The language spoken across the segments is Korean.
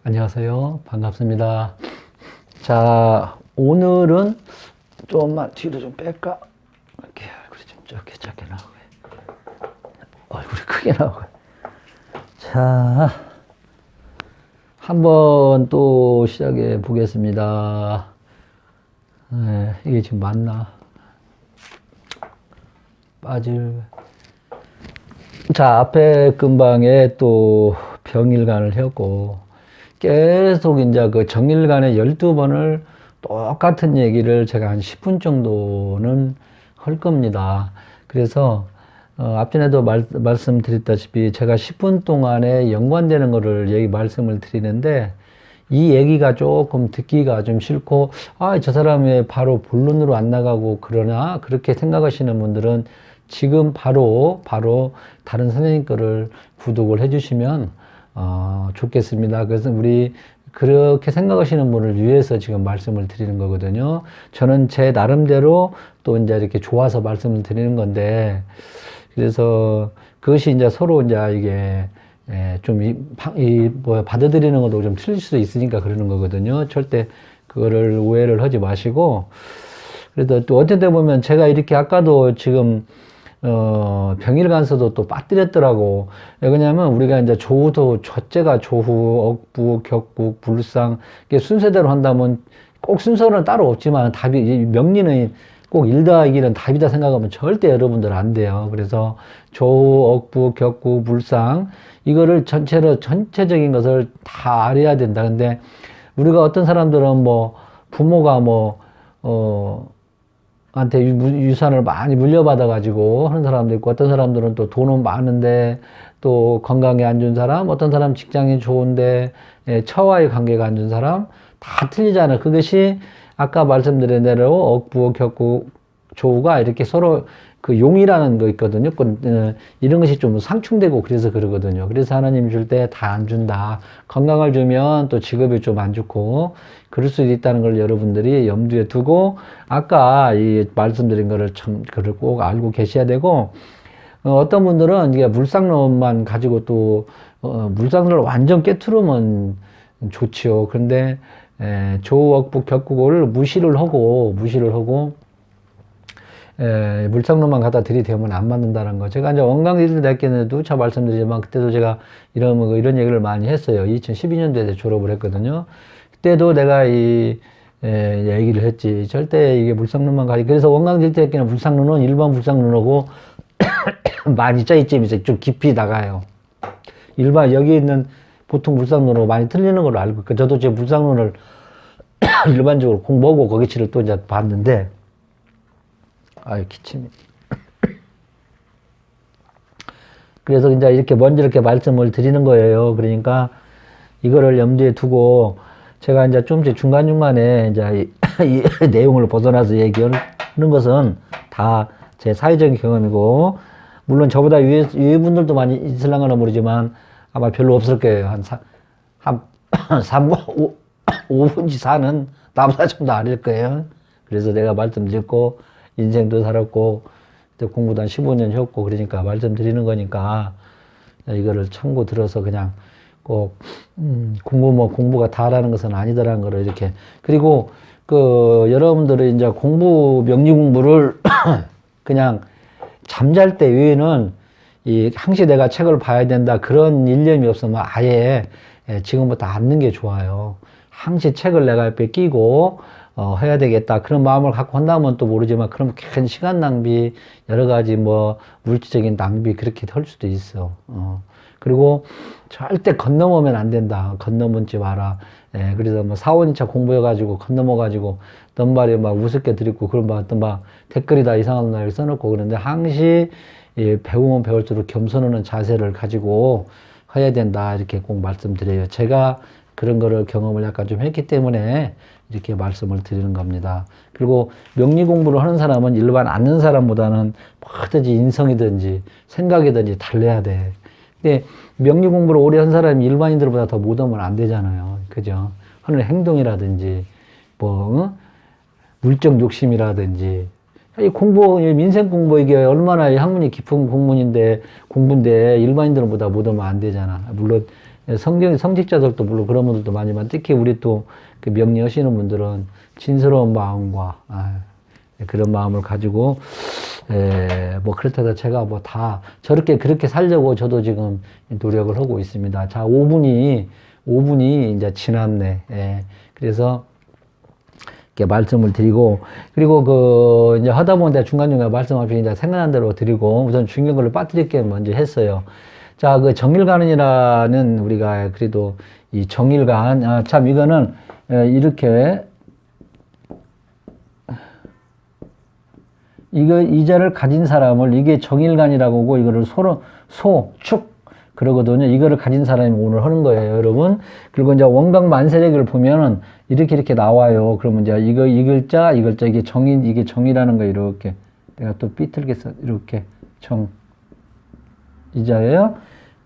안녕하세요. 반갑습니다. 자, 오늘은 좀만 뒤로 좀 뺄까? 이렇게 얼굴이 좀 작게 나오게. 얼굴이 크게 나오게. 자, 한번 또 시작해 보겠습니다. 네, 이게 지금 맞나? 자, 앞에 근방에 또 병일간을 했고, 계속 이제 그 정일간에 12번을 똑같은 얘기를 제가 한 10분 정도는 할 겁니다. 그래서, 앞전에도 말씀드렸다시피 제가 10분 동안에 연관되는 거를 말씀을 드리는데, 이 얘기가 조금 듣기가 좀 싫고, 저 사람이 왜 바로 본론으로 안 나가고 그러나? 그렇게 생각하시는 분들은 지금 바로 다른 선생님 거를 구독을 해주시면, 좋겠습니다. 그래서 우리 그렇게 생각하시는 분을 위해서 지금 말씀을 드리는 거거든요. 저는 제 나름대로 또 이제 이렇게 좋아서 말씀을 드리는 건데, 그래서 그것이 이제 서로 이제 이게 받아들이는 것도 좀 틀릴 수도 있으니까 그러는 거거든요. 절대 그거를 오해를 하지 마시고, 그래도 또 어떤 때 보면 제가 이렇게 아까도 지금 병일간서도 또 빠뜨렸더라고. 왜 그러냐면 우리가 이제 조후도 첫째가 조후, 억부, 격국, 불상 이게 순서대로 한다면 꼭 순서는 따로 없지만 답이 명리는 꼭 1 더하기는 답이다 생각하면 절대 여러분들 안 돼요. 그래서 조후, 억부, 격국, 불상 이거를 전체적인 것을 다 알아야 된다. 근데 우리가 어떤 사람들은 뭐 부모가 한테 유산을 많이 물려받아 가지고 하는 사람도 있고, 어떤 사람들은 또 돈은 많은데 또 건강에 안 좋은 사람, 어떤 사람 직장이 좋은데 처와의 관계가 안 좋은 사람, 다 틀리잖아요. 그것이 아까 말씀드린 대로 억부, 격구, 조우가 이렇게 서로 그 용이라는 거 있거든요. 이런 것이 좀 상충되고 그래서 그러거든요. 그래서 하나님 줄 때 다 안 준다. 건강을 주면 또 직업이 좀 안 좋고 그럴 수도 있다는 걸 여러분들이 염두에 두고 아까 이 말씀드린 거를 그걸 꼭 알고 계셔야 되고, 어떤 분들은 이게 물상론만 가지고 또 물상론을 완전 깨트리면 좋지요. 그런데 조우, 억부, 격국을 무시를 하고 물상론만 갖다 들이대면 안 맞는다는 거. 제가 이제 원광지대 대학교에도 차 말씀드리지만 그때도 제가 이런 얘기를 많이 했어요. 2012년도에 졸업을 했거든요. 그때도 내가 얘기를 했지. 절대 이게 물상론만 가지. 그래서 원광지대학교는 물상론은 일반 물상론하고 많이 짜이점이 있어요. 좀 깊이 나가요. 여기 있는 보통 물상론하고 많이 틀리는 걸로 알고 있고, 저도 제 물상론을 일반적으로 공부하고 거기치를 또 이제 봤는데, 기침이. 그래서 이제 이렇게 먼저 이렇게 말씀을 드리는 거예요. 그러니까 이거를 염두에 두고 제가 이제 좀 중간중간에 이제 이 내용을 벗어나서 얘기하는 것은 다 제 사회적인 경험이고, 물론 저보다 위에 분들도 많이 있을랑가는 모르지만 아마 별로 없을 거예요. 한 5분지 4는 나보다 좀 더 아닐 거예요. 그래서 내가 말씀드렸고, 인생도 살았고, 공부도 한 15년 했고, 그러니까 말씀드리는 거니까, 이거를 참고 들어서 그냥 꼭, 공부가 다라는 것은 아니더라는 거를 이렇게. 그리고, 여러분들이 이제 명리 공부를 그냥 잠잘 때 외에는 항시 내가 책을 봐야 된다 그런 일념이 없으면 아예 지금부터 앉는 게 좋아요. 항시 책을 내가 옆에 끼고 해야 되겠다 그런 마음을 갖고 한다면 또 모르지만, 그럼 큰 시간 낭비, 여러 가지 물질적인 낭비 그렇게 할 수도 있어. 그리고 절대 건너오면 안 된다. 건너문지 마라. 그래서 4, 5년차 공부해가지고 건너머가지고 넌발이 우습게 들이고 그런 어떤 댓글이 다 이상한 날 써놓고 그러는데, 항시 배우면 배울수록 겸손하는 자세를 가지고 해야 된다. 이렇게 꼭 말씀드려요. 제가 그런 거를 경험을 약간 좀 했기 때문에 이렇게 말씀을 드리는 겁니다. 그리고 명리 공부를 하는 사람은 일반 앉는 사람보다는 뭐든지 인성이든지 생각이든지 달라야 돼. 근데 명리 공부를 오래 한 사람이 일반인들보다 더 못하면 안 되잖아요. 그죠? 하는 행동이라든지, 물적 욕심이라든지. 민생 공부 이게 얼마나 학문이 깊은 공부인데 일반인들보다 못하면 안 되잖아. 물론 성직자들도 물론 그런 분들도 많지만 특히 우리 또 그 명리하시는 분들은 진스러운 마음과 그런 마음을 가지고 뭐 그렇다고 제가 뭐 다 저렇게 그렇게 살려고 저도 지금 노력을 하고 있습니다. 자, 5분이 이제 지났네. 그래서 이렇게 말씀을 드리고, 그리고 그 이제 하다 보면 내가 중간중간 말씀 없이 이제 생각난 대로 드리고, 우선 중요한 걸로 빠뜨릴게 먼저 했어요. 자, 그 정일관이라는 우리가 그래도 이 정일관, 참 이거는 이렇게 이 자를 가진 사람을 이게 정일관이라고 하고 이거를 축 그러거든요. 이거를 가진 사람이 오늘 하는 거예요, 여러분. 그리고 이제 원각 만세력을 보면은 이렇게 나와요. 그러면 이제 이 글자 이게 정이라는 거 이렇게 내가 또 삐뚤게 이렇게 이자예요.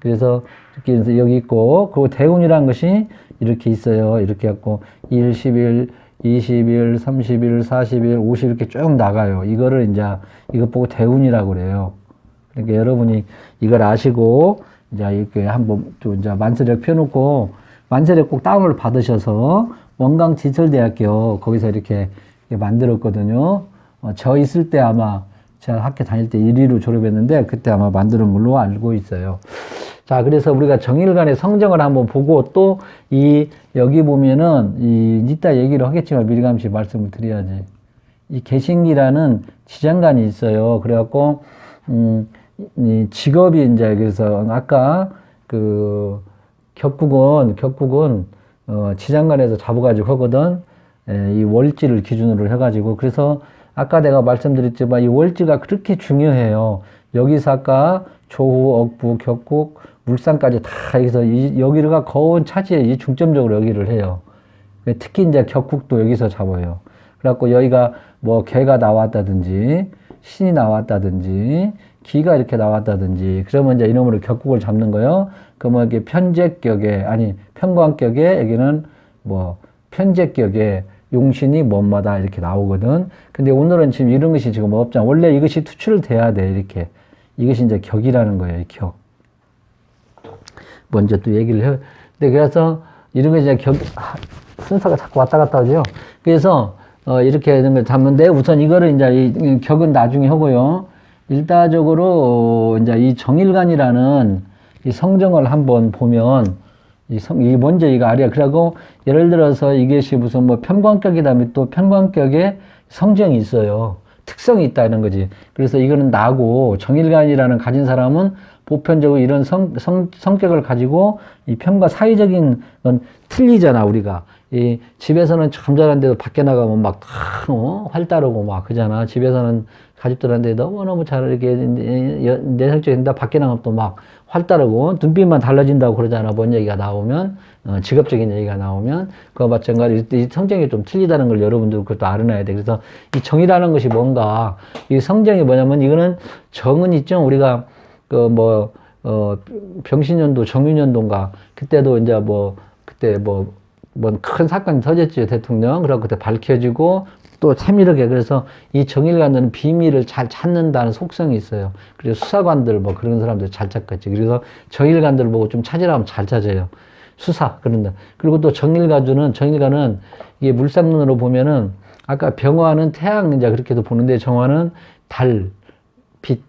그래서 이렇게 여기 있고, 그리고 대운이라는 것이 이렇게 있어요. 이렇게 갖고 1, 11, 20일, 30일, 40일, 50일 이렇게 쭉 나가요. 이거를 이제 이것 보고 대운이라고 그래요. 그러니까 여러분이 이걸 아시고 이제 이렇게 한번 또 이제 만세력 펴놓고 만세력 꼭 다운을 받으셔서 원광지철대학교 거기서 이렇게 만들었거든요. 저 있을 때 아마 제가 학교 다닐 때 1위로 졸업했는데 그때 아마 만드는 걸로 알고 있어요. 자, 그래서 우리가 정일간의 성정을 한번 보고 또 여기 보면은 이따 얘기를 하겠지만 미리감시 말씀을 드려야지. 이 개신기라는 지장간이 있어요. 그래갖고 이 직업이 이제 그래서 아까 그 격국은 지장간에서 잡아가지고 하거든. 이 월지를 기준으로 해가지고 그래서 아까 내가 말씀드렸지만 이 월지가 그렇게 중요해요. 여기서 아까 조후, 억부, 격국, 물산까지 다 여기서 여기가 거운 차지에 중점적으로 여기를 해요. 특히 이제 격국도 여기서 잡아요. 그래갖고 여기가 뭐 개가 나왔다든지 신이 나왔다든지 기가 이렇게 나왔다든지 그러면 이제 이놈으로 격국을 잡는 거예요. 그러면 이게 편광격에 여기는 뭐 편제격에 용신이 뭐마다 이렇게 나오거든. 근데 오늘은 지금 이런 것이 지금 없잖아. 원래 이것이 투출돼야 돼. 이렇게. 이것이 이제 격이라는 거예요. 격. 먼저 또 얘기를 해. 근데 그래서 이런 거 이제 순서가 자꾸 왔다 갔다 하죠. 그래서 이렇게 이런 걸 잡는데 우선 이거를 이제 이 격은 나중에 하고요. 일차적으로 이제 이 정일관이라는 이 성정을 한번 보면 먼저 이거 알아야. 그러고 예를 들어서 이것이 무슨 뭐 편광격이다면 또 편광격에 성정이 있어요. 특성이 있다는 거지. 그래서 이거는 나고 정일관이라는 가진 사람은 보편적으로 이런 성격을 가지고 이 편과 사이적인 건 틀리잖아, 우리가. 이 집에서는 참 잘하는데도 밖에 나가면 막 활달하고 막 그잖아. 집에서는 가족들한테 너무너무 잘 이렇게 내성적인다 밖에 나가면 또 막 활달하고 눈빛만 달라진다고 그러잖아. 뭔 얘기가 나오면 직업적인 얘기가 나오면 그와 마찬가지로 이 성정이 좀 틀리다는 걸 여러분들 그것도 알아놔야 돼. 그래서 이 정이라는 것이 뭔가 이 성정이 뭐냐면 이거는 정은 있죠. 우리가 병신년도 정유년도인가 그때도 이제 그때 큰 사건이 터졌죠. 대통령. 그래서 그때 밝혀지고 또 세밀하게 그래서 이 정일관들은 비밀을 잘 찾는다는 속성이 있어요. 그래서 수사관들 그런 사람들 잘 찾겠지. 그래서 정일관들을 보고 좀 찾으라면 잘 찾아요. 그런다. 그리고 또 정일관은 이게 물상론으로 보면은 아까 병화는 태양 이제 그렇게도 보는데 정화는 달, 빛,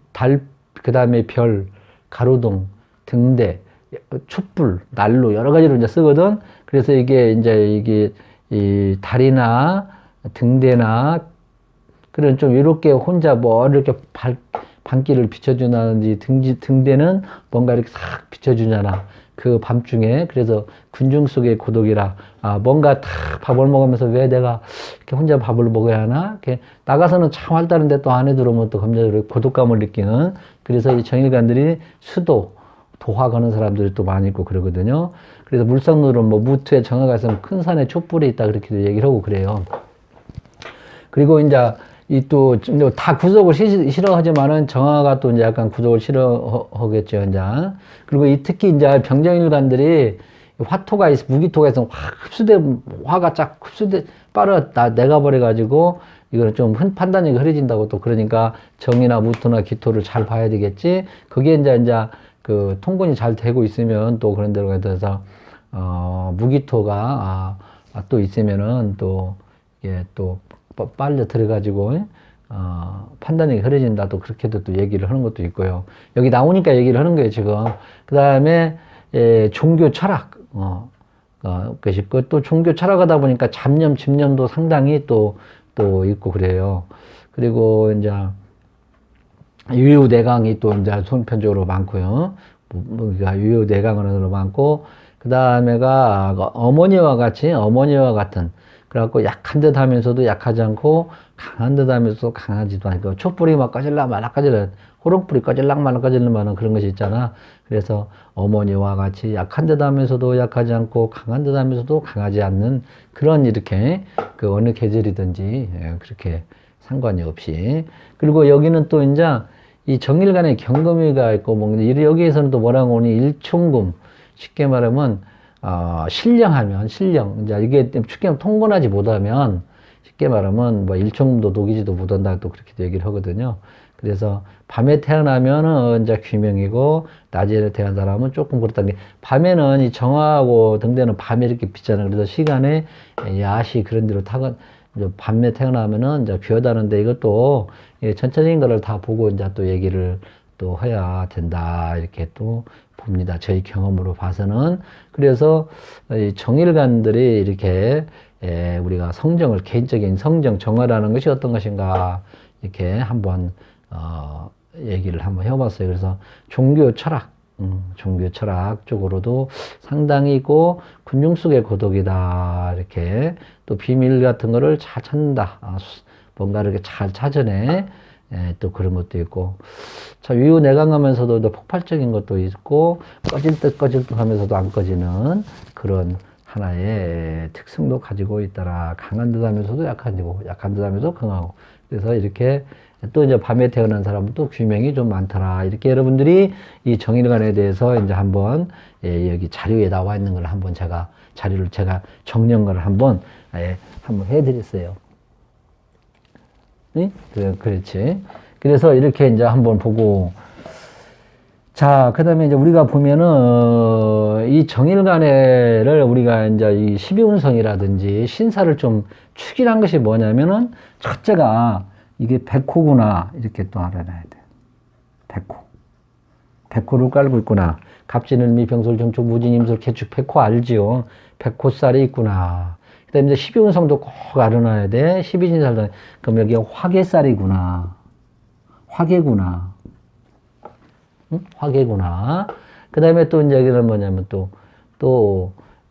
그 다음에 별, 가로등, 등대, 촛불, 난로 여러 가지로 이제 쓰거든. 그래서 이게 이 달이나 등대나 그런 좀 이렇게 혼자 이렇게 반기를 비춰주나든지 등대는 뭔가 이렇게 싹 비춰주잖아. 그 밤중에. 그래서 군중 속의 고독이라. 뭔가 탁 밥을 먹으면서 왜 내가 이렇게 혼자 밥을 먹어야 하나? 이렇게 나가서는 참 활달한데 또 안에 들어오면 또 검정으로 고독감을 느끼는. 그래서 이 정일관들이 도화 거는 사람들이 또 많이 있고 그러거든요. 그래서 물상론은 무토에 정화가 있으면 큰 산에 촛불이 있다. 그렇게도 얘기를 하고 그래요. 그리고 이제 다 구속을 싫어하지만은 정화가 또 이제 약간 구속을 싫어하겠죠, 이제. 그리고 특히 이제 병정일관들이 화토가 무기토가 있으면 화가 쫙 내가 버려가지고 이거는 좀 판단력이 흐려진다고 또 그러니까 정이나 무토나 기토를 잘 봐야 되겠지. 그게 이제 그 통근이 잘 되고 있으면 또 그런 데로 가서 무기토가 또 있으면은 또 이게 또 빨려 들어가지고 판단이 흐려진다 또 그렇게도 또 얘기를 하는 것도 있고요. 여기 나오니까 얘기를 하는 거예요 지금. 그 다음에 종교 철학 그것이 있고 또 종교 철학하다 보니까 잡념 집념도 상당히 또 있고 그래요. 그리고 이제 유유내강이 또 이제 손편적으로 많고요. 유유내강으로 많고, 그 다음에가 어머니와 같은, 그래갖고 약한 듯 하면서도 약하지 않고, 강한 듯 하면서도 강하지도 않고, 촛불이 막 꺼질락 말락 꺼질락, 호롱불이 꺼질락 말락 꺼질락 그런 것이 있잖아. 그래서 어머니와 같이 약한 듯 하면서도 약하지 않고, 강한 듯 하면서도 강하지 않는 그런 이렇게 그 어느 계절이든지 그렇게 상관이 없이. 그리고 여기는 또 이제 이 정일간의 경금위가 있고, 여기에서는 또 뭐라고 하니, 일총금. 쉽게 말하면, 신령하면, 이제 이게 쉽게 통근하지 못하면, 쉽게 말하면, 뭐, 일총금도 녹이지도 못한다, 또 그렇게 얘기를 하거든요. 그래서, 밤에 태어나면은 이제 귀명이고, 낮에 태어난 사람은 조금 그렇다는 게, 밤에는 이 정화하고 등대는 밤에 이렇게 비잖아요. 그래서 시간에 야시 그런 데로 밤에 태어나면은 이제 귀하다는데 이것도 전체적인 거를 다 보고 이제 또 얘기를 또 해야 된다. 이렇게 또 봅니다. 저희 경험으로 봐서는. 그래서 이 정일관들이 이렇게 우리가 성정을, 개인적인 성정, 정화라는 것이 어떤 것인가 이렇게 한번 얘기를 한번 해봤어요. 그래서 종교 철학 쪽으로도 상당히 있고, 군중 속의 고독이다. 이렇게 또 비밀 같은 거를 잘 찾는다. 뭔가를 이렇게 잘 찾아내. 또 그런 것도 있고. 자, 유유내강하면서도 폭발적인 것도 있고, 꺼질 듯 하면서도 안 꺼지는 그런 하나의 특성도 가지고 있더라. 강한 듯 하면서도 약하고, 약한 듯 하면서도 강하고. 그래서 이렇게 또 이제 밤에 태어난 사람은 또 귀명이 좀 많더라. 이렇게 여러분들이 이 정일관에 대해서 이제 한번 여기 자료에 나와 있는 걸 한번 자료를 제가 정리한 한번 해드렸어요. 네? 그렇지. 그래서 이렇게 이제 한번 보고, 자, 그 다음에 이제 우리가 보면은, 이 정일관해를 우리가 이제 이 12운성이라든지 신사를 좀 축이란 것이 뭐냐면은, 첫째가 이게 백호구나. 이렇게 또 알아놔야 돼. 백호를 깔고 있구나. 갑진을미, 병솔, 정축, 무진임술, 개축, 백호 알지요? 백호살이 있구나. 그 다음에 이제 12운성도 꼭 알아놔야 돼. 12진살도. 그럼 여기 화개살이구나. 화개구나. 응? 화개구나. 그 다음에 또 이제 여기는 뭐냐면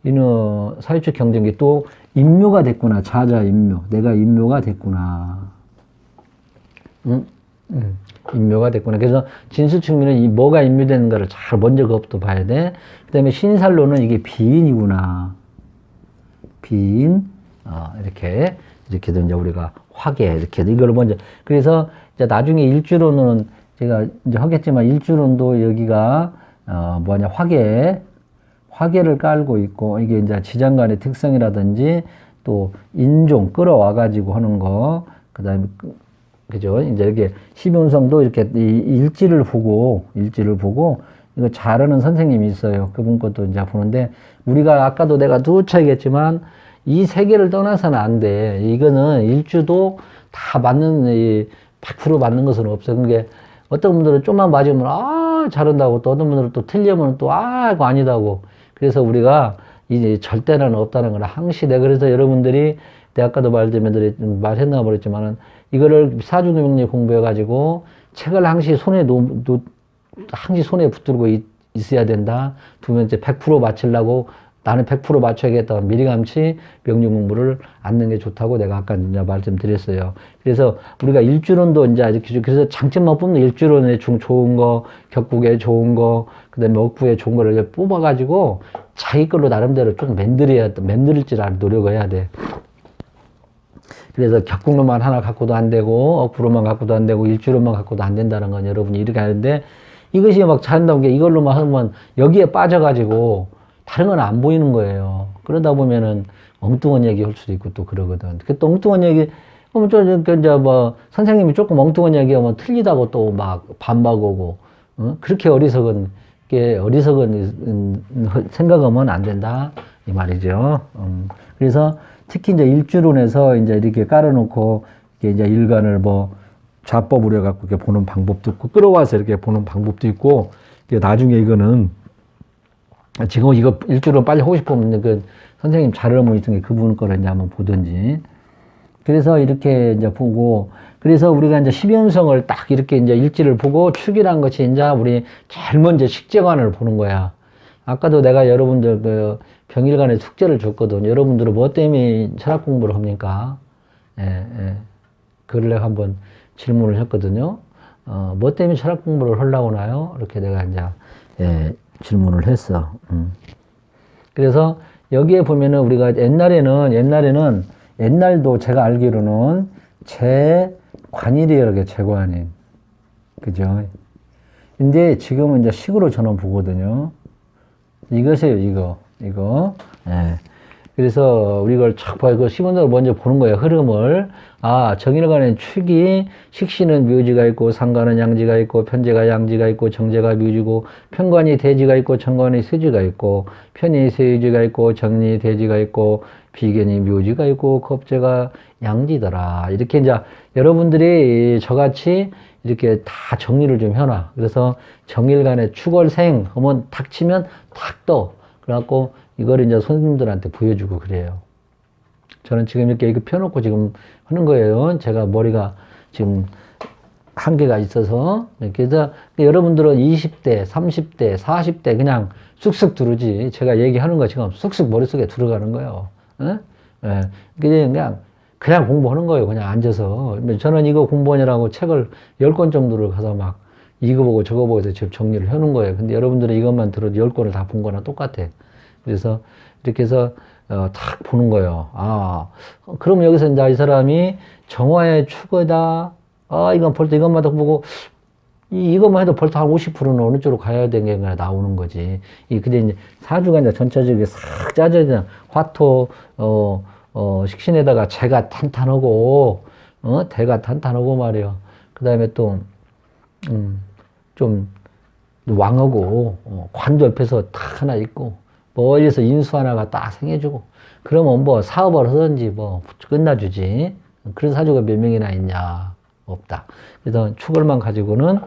이는 사유축 경쟁기 또 임묘가 됐구나. 자자 임묘. 내가 임묘가 됐구나. 응? 임묘가 됐구나. 그래서 진수축미는 뭐가 임묘되는가를 잘 먼저 그것부터 봐야 돼. 그 다음에 신살로는 이게 비인이구나. 비인, 이렇게도 이제 우리가 화계, 이렇게, 이걸 먼저, 그래서 이제 나중에 일주론은 제가 이제 하겠지만 일주론도 여기가, 화계를 깔고 있고, 이게 이제 지장간의 특성이라든지 또 인종 끌어와가지고 하는 거, 그 다음에, 그죠? 이제 이렇게 십윤성도 이렇게 일지를 보고, 이거 잘하는 선생님이 있어요. 그분 것도 이제 보는데, 우리가 아까도 내가 누차 얘기했지만, 이 세계를 떠나서는 안 돼. 이거는 일주도 다 맞는, 100% 맞는 것은 없어. 그게 어떤 분들은 좀만 맞으면, 잘한다고. 또 어떤 분들은 또 틀리면 또, 이거 아니다고. 그래서 우리가 이제 절대는 없다는 걸 항시 내가 그래서 여러분들이, 내가 아까도 말했나 모르겠지만은, 이거를 사주명리 공부해가지고, 책을 항시 항시 손에 붙들고 있어야 된다. 두 번째, 100% 맞추려고 나는 100% 맞춰야겠다. 미리감치 명령 공부를 앉는 게 좋다고 내가 아까 이제 말씀드렸어요. 그래서 우리가 일주론도 이제 이렇게, 그래서 장점만 뽑는 일주론에 좋은 거, 격국에 좋은 거, 그 다음에 억구에 좋은 거를 이렇게 뽑아가지고 자기 걸로 나름대로 좀 만들 줄 노력을 해야 돼. 그래서 격국로만 하나 갖고도 안 되고, 억구로만 갖고도 안 되고, 일주론만 갖고도 안 된다는 건 여러분이 이렇게 하는데, 이것이 막 잘한다는 게 이걸로만 하면 여기에 빠져가지고 다른 건 안 보이는 거예요. 그러다 보면은 엉뚱한 얘기 할 수도 있고 또 그러거든. 또 엉뚱한 얘기, 그러면 이제 선생님이 조금 엉뚱한 얘기 하면 틀리다고 또 막 반박하고, 그렇게 어리석은 이게 어리석은 생각하면 안 된다 이 말이죠. 그래서 특히 이제 일주론에서 이제 이렇게 깔아놓고 이게 이제 일간을 뭐 좌법으로 해갖고 이렇게 보는 방법도 있고 끌어와서 이렇게 보는 방법도 있고 나중에 이거는 지금 이거 일주론 빨리 하고 싶으면 그 선생님 자료문 있으니까 그분 거를 이제 한번 보든지. 그래서 이렇게 이제 보고, 그래서 우리가 이제 십연성을 딱 이렇게 이제 일지를 보고 축이란 것이 이제 우리 제일 먼저 식재관을 보는 거야. 아까도 내가 여러분들 그 병일간에 숙제를 줬거든. 여러분들은 뭐 때문에 철학 공부를 합니까? 그걸 내가 한번 질문을 했거든요. 뭐 때문에 철학 공부를 하려고 하나요? 이렇게 내가 이제, 질문을 했어. 그래서 여기에 보면은 우리가 옛날도 제가 알기로는 제관일이에요. 제관일. 그죠? 근데 지금은 이제 식으로 저는 보거든요. 이것이에요, 이거. 예. 그래서 우리가 이걸 쫙 봐요. 그 시본적으로 먼저 보는 거예요. 흐름을. 아, 정일간의 축이 식신은 묘지가 있고 상관은 양지가 있고 편제가 양지가 있고 정제가 묘지고 편관이 대지가 있고 정관이 세지가 있고 편이 세지가 있고 정리 대지가 있고 비견이 묘지가 있고 겁제가 양지더라. 이렇게 이제 여러분들이 저같이 이렇게 다 정리를 좀 해놔. 그래서 정일간의 축월생 하면 탁 치면 탁 떠. 그래갖고 이걸 이제 손님들한테 보여주고 그래요. 저는 지금 이렇게 이거 펴놓고 지금 하는 거예요. 제가 머리가 지금 한계가 있어서. 그래서 여러분들은 20대, 30대, 40대 그냥 쑥쑥 들으지. 제가 얘기하는 거 지금 쑥쑥 머릿속에 들어가는 거예요. 예? 그냥 공부하는 거예요. 그냥 앉아서. 저는 이거 공부하느라고 책을 10권 정도를 가서 막 이거 보고 저거 보고 해서 지금 정리를 해놓은 거예요. 근데 여러분들은 이것만 들어도 10권을 다 본 거나 똑같아. 그래서 이렇게 해서 탁 보는 거예요. 아, 그럼 여기서 이제 이 사람이 정화의 추구다. 아, 이건 벌써 이것마다 보고 이것만 해도 벌써 한 50%는 어느 쪽으로 가야 되는 게 나오는 거지. 근데 이제 사주가 이제 전체적으로 싹 짜져져 화토 식신에다가 재가 탄탄하고 대가 탄탄하고 말이에요. 그 다음에 또 좀 왕하고 관도 옆에서 딱 하나 있고 멀리서 인수 하나가 딱 생겨주고 그러면 뭐 사업을 하든지 뭐 끝나주지. 그런 사주가 몇 명이나 있냐? 없다. 그래서 축을만 가지고는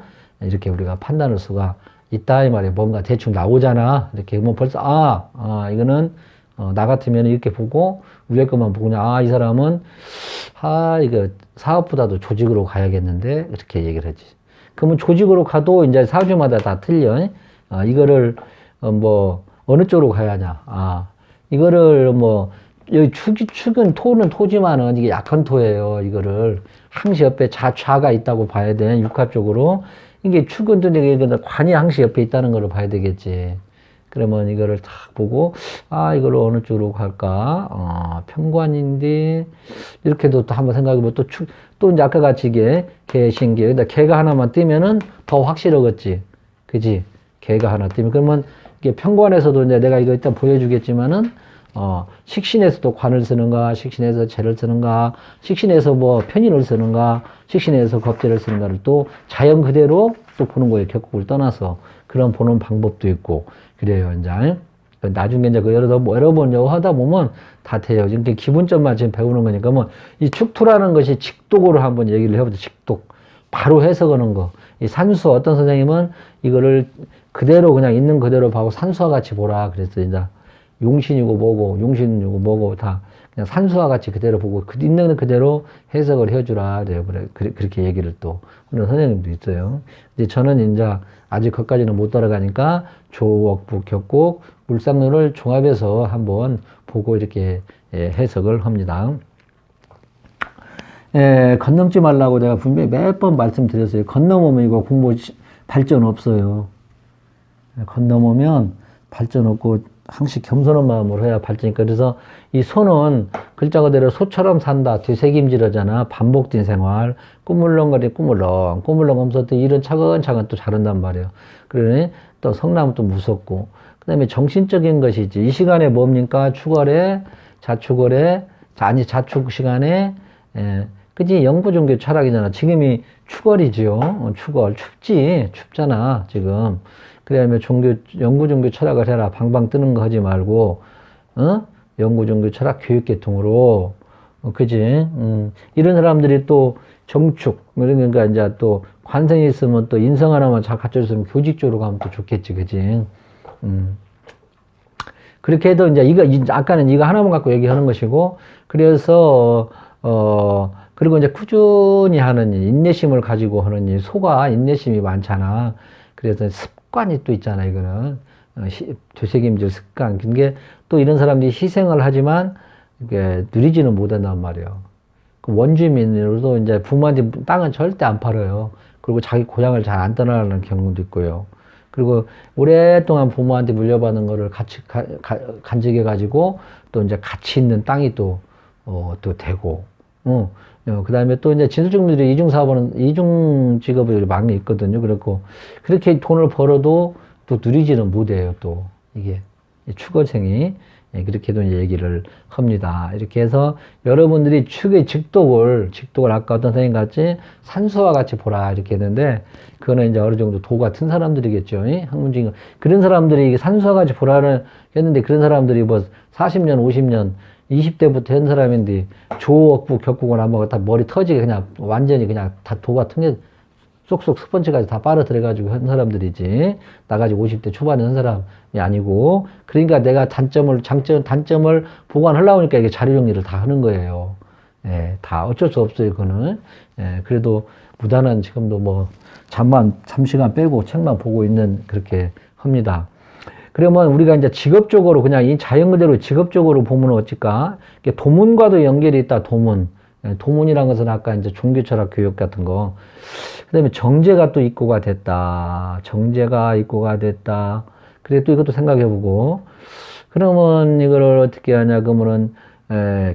이렇게 우리가 판단할 수가 있다 이 말이에요. 뭔가 대충 나오잖아. 이렇게 뭐 벌써 이거는 나 같으면 이렇게 보고 위에 것만 보고 그냥 이 사람은 이거 사업보다도 조직으로 가야겠는데 이렇게 얘기를 하지. 그러면 조직으로 가도 이제 사주마다 다 틀려. 이거를 뭐 어느 쪽으로 가야 하냐. 이거를 뭐 여기 축은 토는 토지만은 이게 약한 토예요. 이거를 항시 옆에 좌가 있다고 봐야 돼. 육합 쪽으로. 이게 축은 또 이게 관이 항시 옆에 있다는 걸 봐야 되겠지. 그러면 이거를 딱 보고 이거를 어느 쪽으로 갈까? 편관인데 이렇게도 또 한번 생각해보면 또 이제 아까 같이 이게 개신기 근데 개가 하나만 뜨면은 더 확실하겠지. 그지? 개가 하나 뜨면 그러면 이게 편관에서도 이제 내가 이거 일단 보여주겠지만은 식신에서도 관을 쓰는가, 식신에서 재를 쓰는가, 식신에서 뭐 편인을 쓰는가, 식신에서 겁재를 쓰는가를 또 자연 그대로 또 보는 거예요. 격국을 떠나서. 그런 보는 방법도 있고, 그래요, 이제. 나중에 이제 여러 번 하다 보면 다 돼요. 이렇게 기본점만 지금 배우는 거니까 뭐, 이 축토라는 것이 직독으로 한번 얘기를 해보자, 직독. 바로 해석하는 거. 이 산수, 어떤 선생님은 이거를 그대로 그냥 있는 그대로 봐고 산수와 같이 보라. 그래서 이제 용신이고 뭐고 다 그냥 산수와 같이 그대로 보고 있는 그대로 해석을 해주라. 그렇게 얘기를 또 하는 선생님도 있어요. 근데 저는 이제 아직 거기까지는 못 따라가니까 조옥부, 격국, 물상론을 종합해서 한번 보고 이렇게 해석을 합니다. 건넘지 말라고 내가 분명히 몇 번 말씀드렸어요. 건넘으면 이거 공부 발전 없어요. 건넘으면 발전 없고 항시 겸손한 마음으로 해야 발전이니까. 그래서 이 소는 글자 그대로 소처럼 산다. 되새김질하잖아. 반복된 생활. 꾸물렁거리 꾸물렁 하면서 또 일은 차근차근 또 자른단 말이에요. 그러니 또 성남은 또 무섭고. 그 다음에 정신적인 것이지. 이 시간에 뭡니까? 축월에, 자축월에, 자축 시간에, 그지? 영구종교 철학이잖아. 지금이 추월이지요. 추월. 춥잖아, 지금. 그다음에 영구종교 철학을 해라. 방방 뜨는 거 하지 말고, 영구종교 철학 교육계통으로, 그지? 이런 사람들이 또 정축, 그러니까 이제 또 관성이 있으면 또 인성 하나만 잘 갖춰줬으면 교직 쪽으로 가면 또 좋겠지, 그지? 그렇게 해도 이제 아까는 이거 하나만 갖고 얘기하는 것이고, 그래서, 그리고 이제 꾸준히 하는 일, 인내심을 가지고 하는 일, 소가 인내심이 많잖아. 그래서 습관이 또 있잖아, 이거는. 되새김질 습관. 그게 또 이런 사람들이 희생을 하지만, 이게 누리지는 못한단 말이에요. 그 원주민으로도 이제 부모한테 땅은 절대 안 팔아요. 그리고 자기 고향을 잘 안 떠나는 경우도 있고요. 그리고 오랫동안 부모한테 물려받은 거를 같이 간직해 가지고 또 이제 가치 있는 땅이 또 되고, 그 다음에 또 이제 진술직무들이 이중 직업이 많이 있거든요. 그렇고, 그렇게 돈을 벌어도 또 누리지는 못해요. 또, 이게, 추거생이. 예, 그렇게도 이제 얘기를 합니다. 이렇게 해서 여러분들이 축의 직독을 아까 어떤 선생님 같이 산수와 같이 보라 이렇게 했는데, 그거는 이제 어느 정도 도 같은 사람들이겠죠. 학문적인 그런 사람들이 산수와 같이 보라는 했는데, 그런 사람들이 뭐 40년, 50년, 20대부터 한 사람인데 조억부 격국을 안 먹어 다 머리 터지게 그냥 완전히 그냥 다 도 같은 게 쏙쏙 스펀지까지 다 빨아들여가지고 한 사람들이지, 나가지고 50대 초반에 한 사람이 아니고. 그러니까 내가 단점을 보완하려고 하니까 이게 자료 정리를 다 하는 거예요. 예, 다 어쩔 수 없어요, 그거는. 예, 그래도 무단한 지금도 뭐 잠만 3시간 빼고 책만 보고 있는 그렇게 합니다. 그러면 우리가 이제 직업적으로 그냥 이 자연 그대로 직업적으로 보면 어쩔까? 도문과도 연결이 있다, 도문. 도문이란 것은 아까 이제 종교철학 교육 같은 거. 그 다음에 정제가 또 입고가 됐다. 정제가 입고가 됐다. 그래, 또 이것도 생각해보고. 그러면 이거를 어떻게 하냐, 그러면은,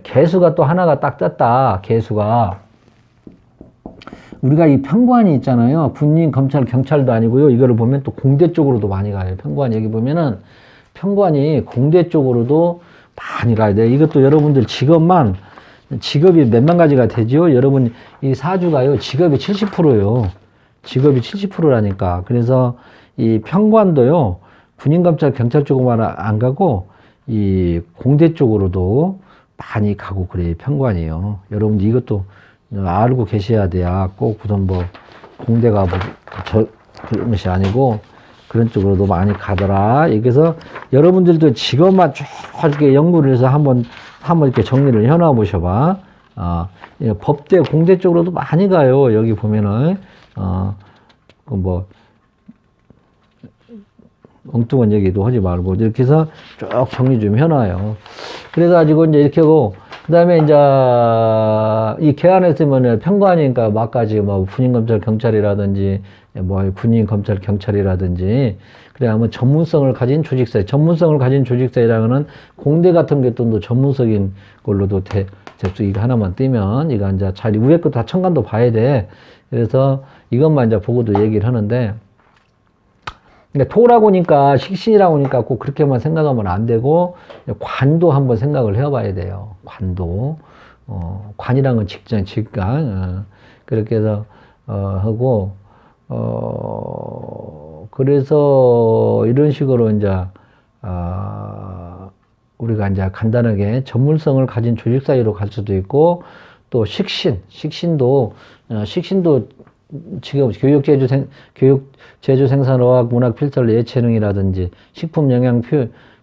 개수가 또 하나가 딱 떴다. 개수가. 우리가 이 평관이 있잖아요. 군인, 검찰, 경찰도 아니고요. 이거를 보면 또 공대 쪽으로도 많이 가요. 평관 여기 보면은 평관이 공대 쪽으로도 많이 가야 돼. 이것도 여러분들 직업이 몇만 가지가 되죠. 여러분 이 사주가요. 직업이 70%예요. 직업이 70%라니까. 그래서 이 평관도요. 군인, 검찰, 경찰 쪽으로만 안 가고 이 공대 쪽으로도 많이 가고 그래요. 평관이요. 여러분 이것도 알고 계셔야 돼요. 꼭 우선 뭐 공대가 뭐 그런 것이 아니고 그런 쪽으로도 많이 가더라. 여기서 여러분들도 직업만 쭉 이렇게 연구를 해서 한번 이렇게 정리를 해놔 보셔봐. 법대 공대 쪽으로도 많이 가요. 여기 보면은 뭐 엉뚱한 얘기도 하지 말고 이렇게 해서 쭉 정리 좀 해놔요. 그래가지고 이제 이렇게 하고, 그 다음에 이제 이 개안했으면은 평관이니까 막까지 뭐 군인, 검찰, 경찰이라든지 뭐 군인, 검찰, 경찰이라든지 그래 하면 전문성을 가진 조직사회, 전문성을 가진 조직사회라는 공대 같은 게 또 전문적인 걸로도 이거 하나만 띄면 이거 이제 잘 위에 거 다 천간도 봐야 돼. 그래서 이것만 이제 보고도 얘기를 하는데. 그러니까 토라고 하니까 식신이라고 하니까 꼭 그렇게만 생각하면 안 되고 관도 한번 생각을 해봐야 돼요. 관도. 관이란 건 직관. 그렇게 해서 하고 그래서 이런 식으로 이제 우리가 이제 간단하게 전문성을 가진 조직 사이로 갈 수도 있고, 또 식신도 지금 교육, 제조, 생산어학, 문학, 필설, 예체능이라든지 식품 영양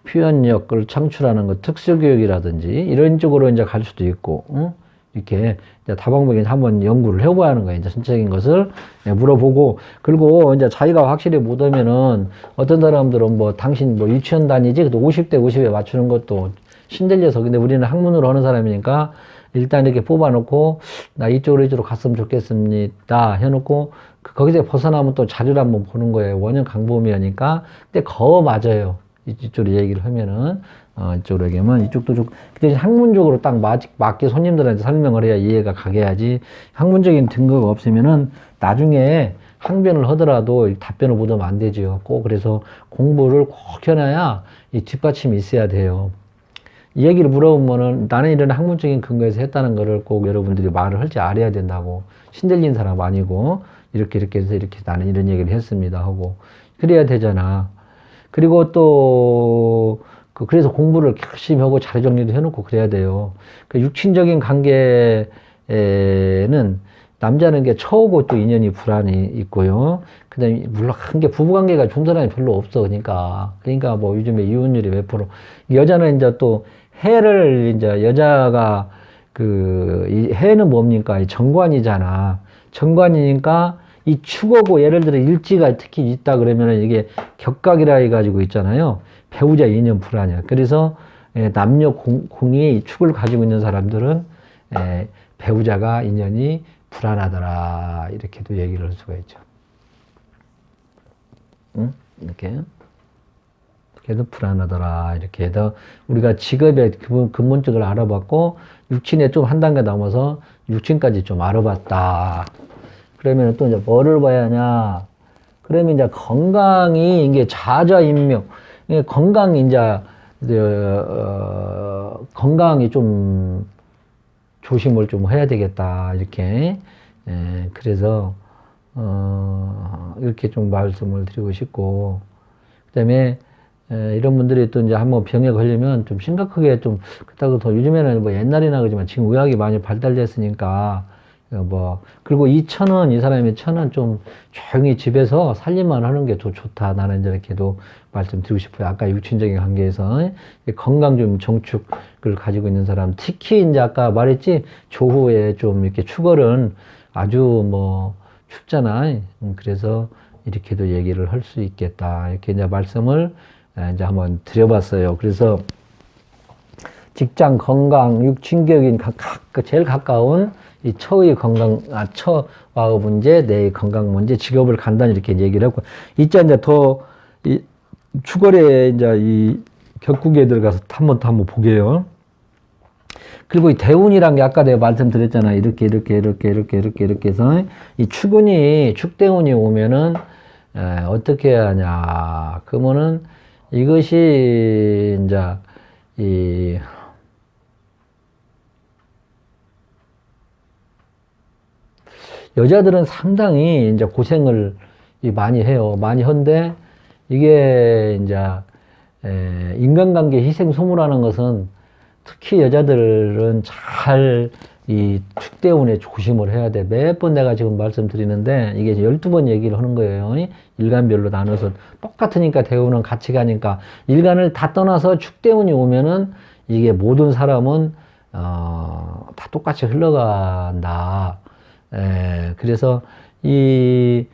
표현력을 창출하는 것, 특수교육이라든지 이런 쪽으로 이제 갈 수도 있고, 이렇게 이제 다방면에 한번 연구를 해봐야 하는 거예요. 이제 전체적인 것을 물어보고, 그리고 이제 자기가 확실히 못하면은 어떤 사람들은 뭐 당신 뭐 유치원 다니지? 그래도 50대 50에 맞추는 것도 신들려서. 근데 우리는 학문으로 하는 사람이니까 일단 이렇게 뽑아놓고 나 이쪽으로 갔으면 좋겠습니다 해놓고 거기서 벗어나면 또 자료를 한번 보는 거예요. 원형 강범위하니까. 근데 맞아요. 이쪽으로 얘기를 하면은 이쪽으로 얘기하면 이쪽도 좀 대신 학문적으로 딱 맞게 손님들한테 설명을 해야 이해가 가게 하지. 학문적인 증거가 없으면은 나중에 항변을 하더라도 답변을 못 하면 안 되죠. 꼭 그래서 공부를 꼭 해놔야 이 뒷받침이 있어야 돼요. 이 얘기를 물어보면은 나는 이런 학문적인 근거에서 했다는 거를 꼭 여러분들이 말을 할지 알아야 된다고. 신들린 사람 아니고, 이렇게 해서 이렇게 나는 이런 얘기를 했습니다 하고. 그래야 되잖아. 그리고 또, 그래서 공부를 열심히 하고 자료 정리도 해놓고 그래야 돼요. 그 육친적인 관계에는 남자는 게 처우고 또 인연이 불안이 있고요. 그 다음에, 물론 한 게 부부관계가 좋은 사람이 별로 없어. 그러니까 뭐 요즘에 이혼율이 몇 프로. 여자는 이제 또 해를 이제 여자가 이 해는 뭡니까? 이 정관이잖아. 정관이니까 이 축하고 예를 들어 일지가 특히 있다 그러면은 이게 격각이라 해가지고 있잖아요. 배우자 인연 불안이야. 그래서 남녀 공이 축을 가지고 있는 사람들은 배우자가 인연이 불안하더라. 이렇게도 얘기를 할 수가 있죠. 응? 이렇게. 그래도 불안하더라. 이렇게 해서 우리가 직업의 근본적을 알아봤고, 육친에 좀 한 단계 넘어서 육친까지 좀 알아봤다. 그러면 또 이제 뭐를 봐야 하냐. 그러면 이제 건강이, 이게 자자인명. 이게 건강이 이제, 건강이 좀 조심을 좀 해야 되겠다. 이렇게. 그래서, 이렇게 좀 말씀을 드리고 싶고. 그 다음에, 이런 분들이 또 이제 한번 병에 걸리면 좀 심각하게 좀, 그렇다고 더 요즘에는 뭐 옛날이나 그러지만 지금 의학이 많이 발달됐으니까, 그리고 이 사람의 천은 좀 조용히 집에서 살림만 하는 게 더 좋다. 나는 이렇게도 말씀드리고 싶어요. 아까 육친적인 관계에서 건강 좀 정축을 가지고 있는 사람, 특히 이제 아까 말했지, 조후에 좀 이렇게 축월은 아주 뭐 춥잖아. 그래서 이렇게도 얘기를 할 수 있겠다. 이렇게 이제 말씀을 이제 한번 드려봤어요. 그래서 직장 건강, 육친격인 제일 가까운 이 처의 건강, 처와의 문제, 내 건강 문제, 직업을 간단히 이렇게 얘기를 했고, 이제 이 추월에 이제 이 격국에 들어가서 한번 보게요. 그리고 이 대운이란 게 아까 내가 말씀드렸잖아. 이렇게 해서 이 축대운이 오면은 어떻게 해야 하냐. 그러면은 이것이 이제 여자들은 상당히 이제 고생을 많이 해요. 많이 한데 이게 이제 인간관계 희생 소모라는 것은 특히 여자들은 잘 이 축대운에 조심을 해야 돼. 몇 번 내가 지금 말씀드리는데 이게 12번 얘기를 하는 거예요. 일간별로 나눠서 똑같으니까 대운은 같이 가니까 일간을 다 떠나서 축대운이 오면은 이게 모든 사람은 다 똑같이 흘러간다. 그래서 이거는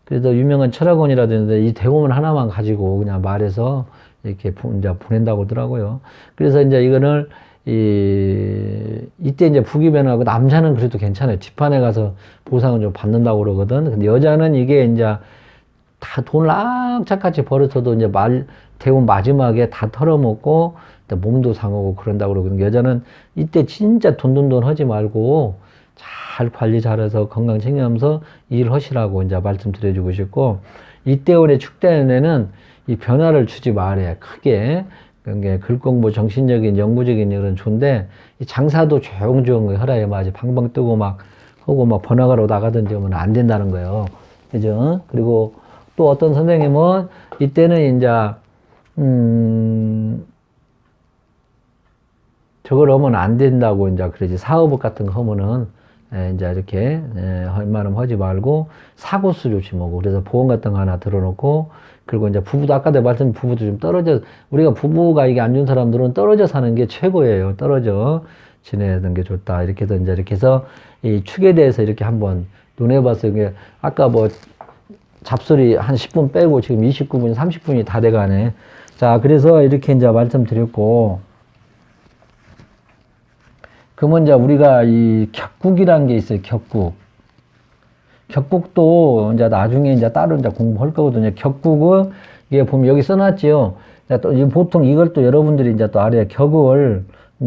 그래도 유명한 철학원이라든지 이 대운을 하나만 가지고 그냥 말해서 이렇게 이제 보낸다고 하더라고요. 그래서 이제 이거를 이때 이제 부귀변하고 남자는 그래도 괜찮아요. 집안에 가서 보상을 좀 받는다고 그러거든. 근데 여자는 이게 이제 다 돈을 악착같이 벌어서도 이제 대운 마지막에 다 털어먹고 몸도 상하고 그런다고 그러거든. 여자는 이때 진짜 돈 하지 말고 잘 관리 잘해서 건강 챙기면서 일하시라고 이제 말씀드려주고 싶고, 이때운의 축대운에는 이 변화를 주지 말아야 크게. 그게 글공부 정신적인 연구적인 일은 좋은데 이 장사도 조용조용 하라에 맞이 방방 뜨고 막 하고 막 번화가로 나가든지 하면 안 된다는 거예요. 그죠? 그리고 또 어떤 선생님은 이때는 이제 저걸 하면 안 된다고 이제 그러지. 사업 같은 거 하면은 이제 이렇게 웬만하면 하지 말고 사고수 조심하고, 그래서 보험 같은 거 하나 들어놓고, 그리고 이제 부부도 아까 내가 말씀드린 부부도 좀 우리가 부부가 이게 안 좋은 사람들은 떨어져 사는 게 최고예요. 떨어져 지내는 게 좋다. 이렇게 해서 이렇게 해서 이 축에 대해서 이렇게 한번 논해봤어요. 이게 아까 뭐 잡소리 한 10분 빼고 지금 29분, 30분이 다 돼가네. 자, 그래서 이렇게 이제 말씀드렸고, 그러면 이제 우리가 이 격국이라는 게 있어요. 격국도 이제 나중에 이제 따로 이제 공부할 거거든요. 격국은 이게 보면 여기 써놨지요. 또 보통 이걸 또 여러분들이 이제 또 알아요. 격을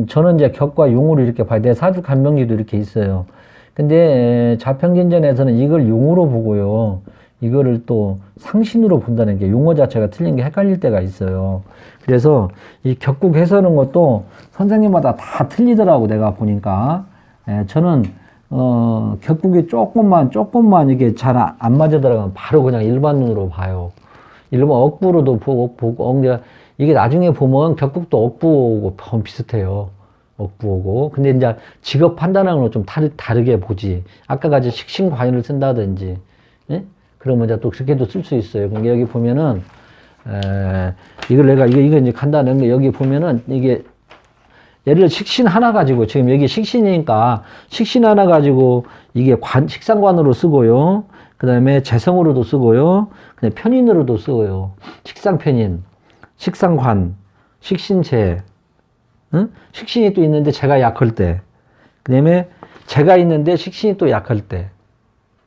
저는 이제 격과 용으로 이렇게 봐요. 내 사주간명기도 이렇게 있어요. 근데 자평진전에서는 이걸 용으로 보고요. 이거를 또 상신으로 본다는 게 용어 자체가 틀린 게 헷갈릴 때가 있어요. 그래서 이 격국 해서는 것도 선생님마다 다 틀리더라고, 내가 보니까. 예, 저는, 격국이 조금만 이게 잘 안 맞아 들어가면 바로 그냥 일반 눈으로 봐요. 일반 억부로도 보고, 이게 나중에 보면 격국도 억부하고 비슷해요. 억부하고. 근데 이제 직업 판단하는 건 좀 다르게 보지. 아까 같이 식신관유를 쓴다든지, 예? 그러면 이제 또 그렇게도 쓸 수 있어요. 그러니까 여기 보면은, 이걸 내가, 이거 이제 간단한 게 여기 보면은 이게, 예를 들어 식신 하나 가지고, 지금 여기 식신이니까, 식신 하나 가지고, 이게 식상관으로 쓰고요. 그 다음에 재성으로도 쓰고요. 그냥 편인으로도 쓰고요. 식상편인, 식상관, 식신재, 응? 식신이 또 있는데 재가 약할 때. 그 다음에 재가 있는데 식신이 또 약할 때.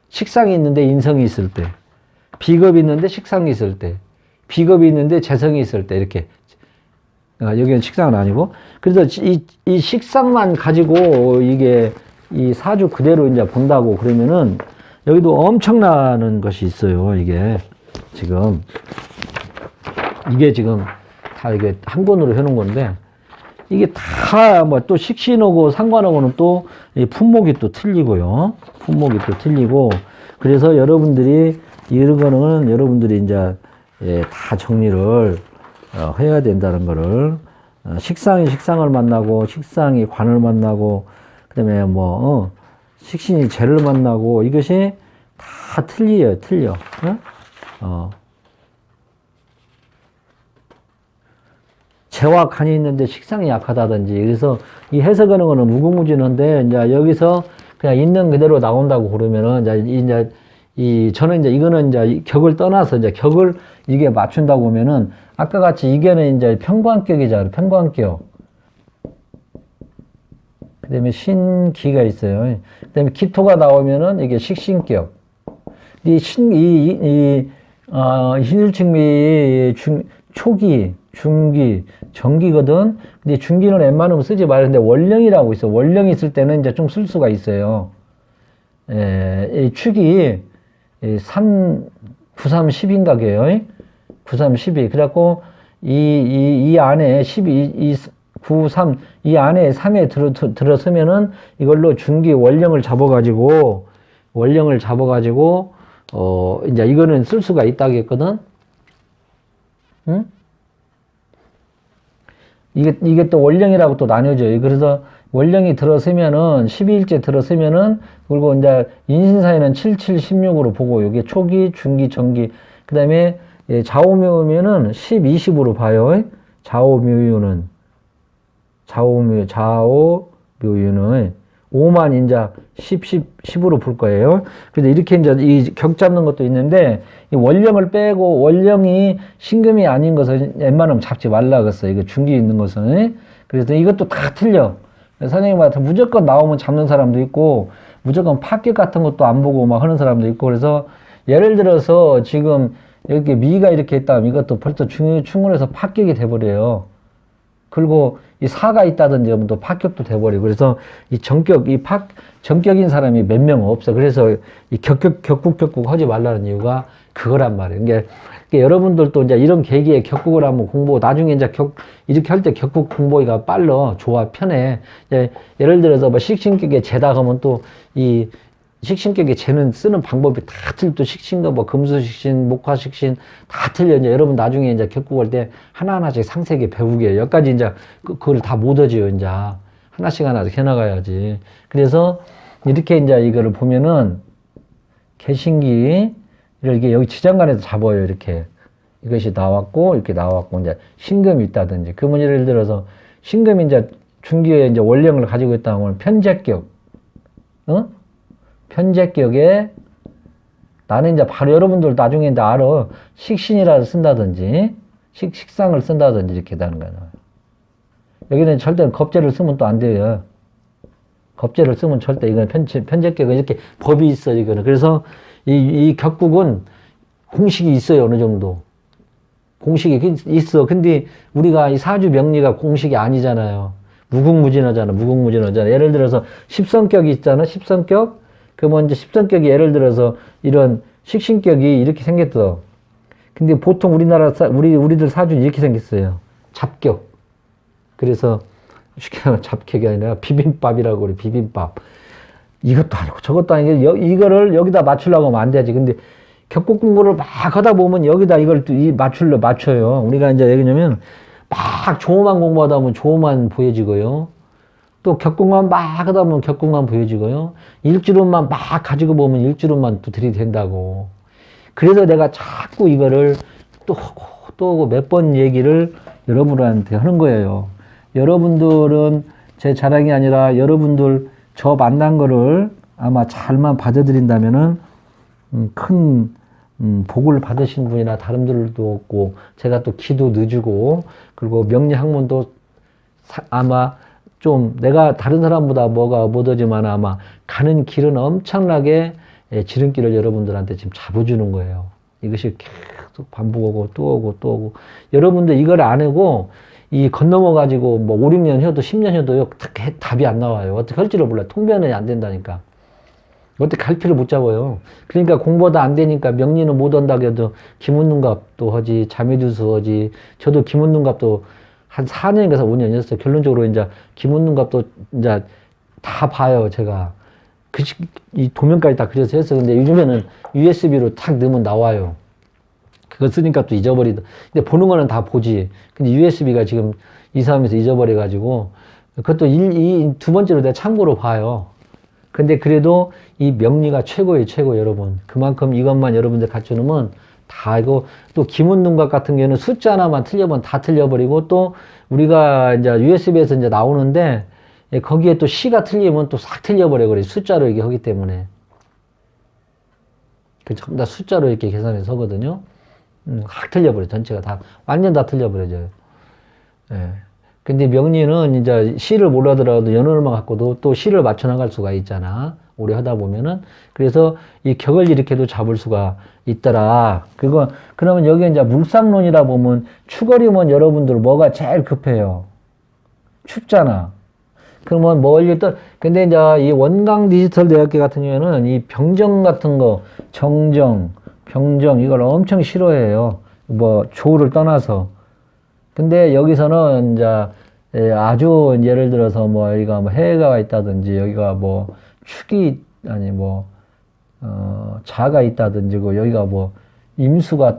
식상이 있는데 인성이 있을 때. 비겁이 있는데 식상이 있을 때. 비겁이 있는데 재성이 있을 때. 이렇게. 여기는 식상은 아니고. 그래서 이 식상만 가지고 이게 이 사주 그대로 이제 본다고 그러면은 여기도 엄청나는 것이 있어요. 이게 지금 다 이게 한 권으로 해놓은 건데 이게 다 뭐 또 식신하고 상관하고는 또 품목이 또 틀리고요. 품목이 또 틀리고 그래서 여러분들이 이런 거는 여러분들이 이제 다 정리를 해야 된다는 거를 식상이 식상을 만나고 식상이 관을 만나고 그다음에 뭐 식신이 재를 만나고 이것이 다 틀려. 재와 간이 있는데 식상이 약하다든지 그래서 이 해석하는 거는 무궁무진한데 이제 여기서 그냥 있는 그대로 나온다고 그러면은 저는 이제 이거는 이제 격을 떠나서 이제 격을 이게 맞춘다고 보면은 아까 같이 이게는 이제 편관격이잖아요. 편관격. 그 다음에 신기가 있어요. 그 다음에 기토가 나오면은 이게 식신격. 신일측미 초기, 중기, 정기거든. 근데 중기는 웬만하면 쓰지 말는데 원령이라고 있어. 원령이 있을 때는 이제 좀 쓸 수가 있어요. 이 축이 9, 3, 10인가 게요. 9, 3, 12. 그래갖고 이 안에 12, 9, 3, 이 안에 3에 들어서면은 이걸로 중기 원령을 잡아가지고 이제 이거는 쓸 수가 있다겠거든. 응? 이게 또 원령이라고 또 나뉘어져요. 그래서 원령이 들어서면은 12일째 들어서면은 그리고 이제 인신사에는 7, 7, 16으로 보고 여기 초기, 중기, 정기 그 다음에 좌오묘면은 10, 20으로 봐요. 좌오묘유는 5만 이제 10으로 볼 거예요. 그래서 이렇게 이제 이 격 잡는 것도 있는데, 이 원령을 빼고 원령이 신금이 아닌 것은 웬만하면 잡지 말라 그랬어요. 이거 중기 있는 것은. 그래서 이것도 다 틀려. 선생님한테 무조건 나오면 잡는 사람도 있고, 무조건 파격 같은 것도 안 보고 막 하는 사람도 있고, 그래서 예를 들어서 지금 이렇게 미가 이렇게 있다면 이것도 벌써 충분해서 파격이 돼버려요. 그리고 이 사가 있다든지 하면 또 파격도 돼버리고 그래서 이 정격인 사람이 몇 명 없어. 그래서 이 격국 하지 말라는 이유가 그거란 말이에요. 그러니까 여러분들도 이제 이런 계기에 격국을 한번 공부하고 나중에 이제 이렇게 할 때 격국 공부가 빨라, 좋아, 편해. 예를 들어서 뭐 식신격에 재다 하면 또 이 식신격에 재는 쓰는 방법이 다 틀려. 식신과 뭐 금수식신, 목화식신 다 틀려. 이제 여러분 나중에 이제 격국할 때 하나하나씩 상세하게 배우게 해요. 여기까지 이제 그걸 다 못하지요. 이제 하나씩 해나가야지. 그래서 이렇게 이제 이거를 보면은 개신기 이렇게 여기 지장간에서 잡아요. 이렇게 이것이 나왔고 이렇게 나왔고 이제 신금이 있다든지 그러면 예를 들어서 신금이 이제 중기에 이제 원령을 가지고 있다 하면 편재격, 편재격에 나는 이제 바로 여러분들 나중에 이제 알아. 식신이라도 쓴다든지, 식상을 쓴다든지 이렇게 되는 거예요. 여기는 절대 겁재를 쓰면 또 안 돼요. 겁재를 쓰면 절대 이거는 편재격은 이렇게 법이 있어, 이거는. 그래서 이 격국은 공식이 있어요, 어느 정도. 공식이 있어. 근데 우리가 이 사주 명리가 공식이 아니잖아요. 무궁무진하잖아. 예를 들어서 십성격이 있잖아, 십성격. 그러면 이제 십성격이 예를 들어서 이런 식신격이 이렇게 생겼어. 근데 보통 우리들 사주는 이렇게 생겼어요. 잡격. 그래서 쉽게 말하면 잡격이 아니라 비빔밥이라고 그래, 비빔밥. 이것도 아니고 저것도 아니고 이거를 여기다 맞추려고 하면 안 되지. 근데 격국 공부를 막 하다 보면 여기다 이걸 또 맞춰요. 우리가 이제 얘기냐면 막 조만 공부하다 보면 조만 보여지고요. 또 격국만 막 하다 보면 격국만 보여지고요. 일주론만 막 가지고 보면 일주론만 또 들이댄다고. 그래서 내가 자꾸 이거를 또 몇 번 얘기를 여러분한테 하는 거예요. 여러분들은 제 자랑이 아니라 여러분들 저 만난 거를 아마 잘만 받아들인다면은 큰 복을 받으신 분이나 다른 분들도 없고, 제가 또 기도 늦주고, 그리고 명리학문도 아마 좀 내가 다른 사람보다 뭐가 못하지만 아마 가는 길은 엄청나게 지름길을 여러분들한테 지금 잡아주는 거예요. 이것이 계속 반복하고 또 오고 또 오고. 여러분들 이걸 안 하고 이 건너머 가지고 뭐 5, 6년 해도 10년 해도 답이 안 나와요. 어떻게 할지를 몰라요. 통변이 안 된다니까. 어떻게 갈피를 못 잡아요. 그러니까 공부도 안 되니까 명리는 못 한다고 해도 김은능갑도 하지, 자매주수 하지. 저도 김은능갑도 한 4년인가 5년 했어요. 결론적으로 이제 김은능갑도 이제 다 봐요, 제가. 이 도면까지 다 그려서 했어요. 근데 요즘에는 USB로 탁 넣으면 나와요. 그거 쓰니까 또 잊어버리다. 근데 보는 거는 다 보지. 근데 USB가 지금 이사하면서 잊어버려가지고, 그것도 두 번째로 내가 참고로 봐요. 근데 그래도 이 명리가 최고예요, 최고, 여러분. 그만큼 이것만 여러분들 갖춰놓으면 다 이거, 또 기문능각 같은 경우는 숫자 하나만 틀려보면 다 틀려버리고, 또 우리가 이제 USB에서 이제 나오는데, 거기에 또 시가 틀리면 또 싹 틀려버려. 그래. 숫자로 이렇게 하기 때문에. 그 전부 다 숫자로 이렇게 계산해서 하거든요. 확 틀려버려. 전체가 다, 완전 다 틀려버려져요. 예. 근데 명리는 이제 시를 몰라더라도 연어를만 갖고도 또 시를 맞춰 나갈 수가 있잖아. 오래 하다 보면은. 그래서 이 격을 이렇게도 잡을 수가 있더라. 그러면 여기 이제 물상론이라 보면 추거리면 여러분들 뭐가 제일 급해요? 춥잖아. 그러면 멀리 근데 이제 이 원광 디지털 대학교 같은 경우에는 이 병정 같은 거, 정정, 병정 이걸 엄청 싫어해요. 뭐 조를 떠나서. 근데 여기서는 이제 아주 예를 들어서 뭐 여기가 뭐 해가 있다든지 여기가 뭐 축이 아니 뭐 자가 있다든지 여기가 뭐 임수가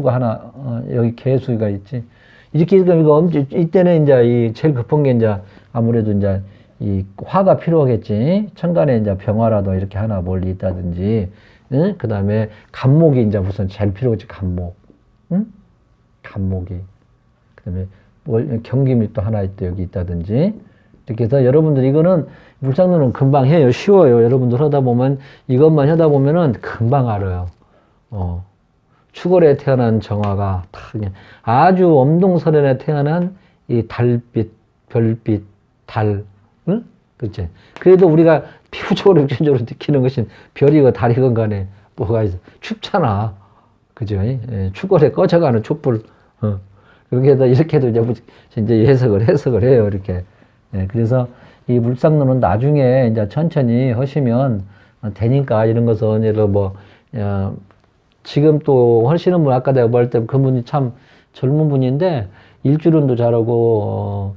하나 여기 개수가 있지. 이렇게 이거 엄청 이때는 이제 이 제일 급한 게 이제 아무래도 이제 이 화가 필요하겠지. 천간에 이제 병화라도 이렇게 하나 멀리 있다든지. 응? 그다음에 간목이 이제 무슨 제일 필요하지. 간목. 응? 간목이. 그다음에 경김이 또 하나 또 여기 있다든지. 이렇게 해서 여러분들 이거는 물상론은 금방 해요. 쉬워요. 여러분들 하다 보면 이것만 하다 보면은 금방 알아요. 추월에 태어난 정화가 다 그냥 아주 엄동설현에 태어난 이 달빛, 별빛, 달, 응? 그치? 그래도 우리가 피부적으로 육신적으로 느끼는 것은 별이고 달이건 간에 뭐가 있어. 춥잖아. 그죠? 예, 추월에 꺼져가는 촛불. 그렇게 해서 이렇게 해도 이제 해석을 해요. 이렇게. 예, 그래서 이 물상론은 나중에 이제 천천히 하시면 되니까 이런 것은 예를 뭐, 지금 또 하시는 분, 아까 내가 볼 때 그분이 참 젊은 분인데 일주론도 잘하고,